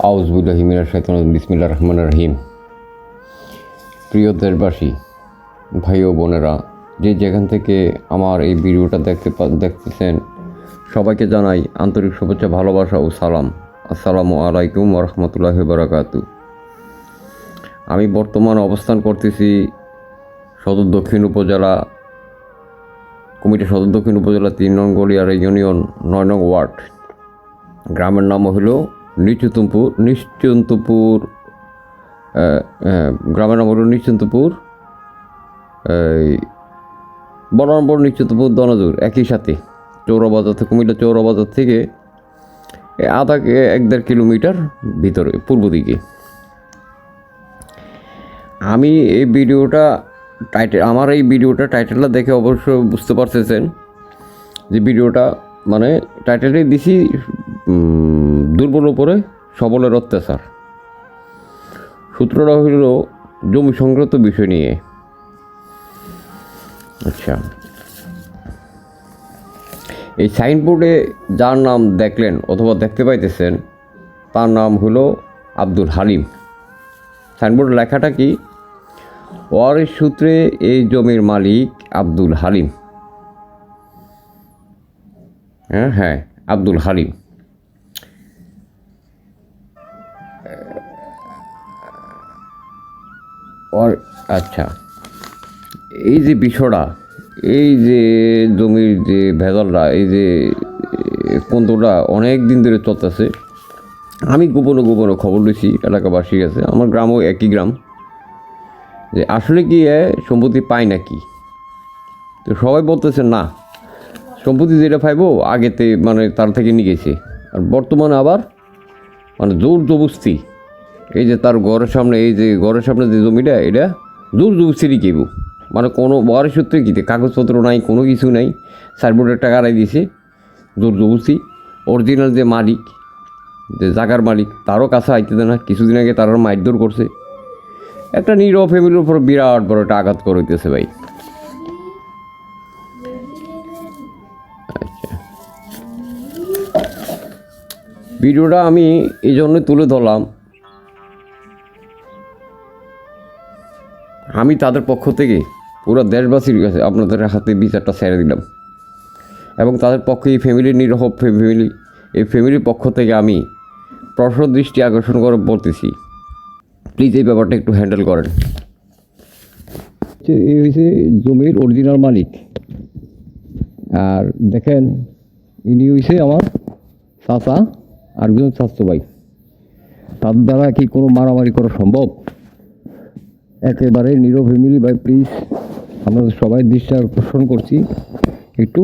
আউযুবিল্লাহি মিনাশ শাইতানির বিসমিল্লাহির রহমানির রহিম। প্রিয় দেশবাসী, ভাই ও বোনেরা, যে যেখান থেকে আমার এই ভিডিওটা দেখতেছেন সবাইকে জানাই আন্তরিক শুভেচ্ছা, ভালোবাসা ও সালাম। আসসালামু আলাইকুম ওয়া রাহমাতুল্লাহি ওয়া বারাকাতুহু। আমি বর্তমান অবস্থান করতেছি সদর দক্ষিণ উপজেলা, কুমিল্লা সদর দক্ষিণ উপজেলা 3 নং গলিয়ারা ইউনিয়ন 9 নং ওয়ার্ড। গ্রামের নাম হলো নিশ্চিন্তপুর। গ্রামের নাম হলো নিশ্চিন্তপুর, বনরম্বর নিশ্চিন্তপুর দনজুর, একই সাথে চৌরাবাজার থেকে, কুমিল্লা চৌরাবাজার থেকে আধা 1-1.5 কিলোমিটার ভিতরে পূর্ব দিকে। আমি এই ভিডিওটা আমার এই ভিডিওটা টাইটেলটা দেখে অবশ্যই বুঝতে পারতেছেন যে ভিডিওটা মানে টাইটেলটাই দিছি দুর্বল উপরে সবলের অত্যাচার। সূত্রটা হইল জমি সংক্রান্ত বিষয় নিয়ে। আচ্ছা, এই সাইনবোর্ডে যার নাম দেখলেন অথবা দেখতে পাইতেছেন তার নাম হলো আব্দুল হালিম। সাইনবোর্ডের লেখাটা কি? ওয়ারিশ সূত্রে এই জমির মালিক আব্দুল হালিম। হ্যাঁ, আব্দুল হালিম। আচ্ছা, এই যে বিষয়টা, এই যে জমির যে ভেজালটা, এই যে কন্তটা অনেক দিন ধরে চলতেছে। আমি গোপনে খবর লইছি, এলাকাবাসী আছে, আমার গ্রামও একই গ্রাম, যে আসলে কি সম্পত্তি পায় নাকি। তো সবাই বলতেছে না, সম্পত্তি যেটা পাইবো আগেতে মানে তার থেকে নিয়ে গেছে। আর বর্তমানে আবার মানে জোর জবস্তি, এই যে তার ঘরের সামনে, এই যে ঘরের সামনে যে জমিটা, এটা জোর জবস্তি কেব, মানে কোনো ওয়ারিশ সূত্রে কিতে কাগজপত্র নাই, কোনো কিছু নাই, সাইনবোর্ডের টাকা আড়াই দিয়েছে, জোর জবস্তি। অরিজিনাল যে মালিক, যে জায়গার মালিক, তারও কাছে আইতে দেয় না। কিছুদিন আগে তারা মারধর করছে। একটা নিরহ ফ্যামিলির উপর বিরাট বড় একটা আঘাত করে হইতেছে ভাই। আচ্ছা, ভিডিওটা আমি এই জন্যই তুলে ধরলাম, আমি তাদের পক্ষ থেকে পুরো দেশবাসীর কাছে আপনাদের হাতে বিচারটা ছেড়ে দিলাম, এবং তাদের পক্ষে এই ফ্যামিলির নিরহ ফ্যামিলি, এই ফ্যামিলির পক্ষ থেকে আমি প্রশাসন দৃষ্টি আকর্ষণ করে বলতেছি, প্লিজ এই ব্যাপারটা একটু হ্যান্ডেল করেন। এই হয়েছে জমির অরিজিনাল মালিক, আর দেখেন ইনি হয়েছে আমার চাচা, আরেকজন চাচতো ভাই। তাদের দ্বারা কি কোনো মারামারি করা সম্ভব? একেবারে নিরো ফ্যামিলি ভাই, প্লিজ আপনাদের সবাই দৃষ্টি আকর্ষণ করছি, একটু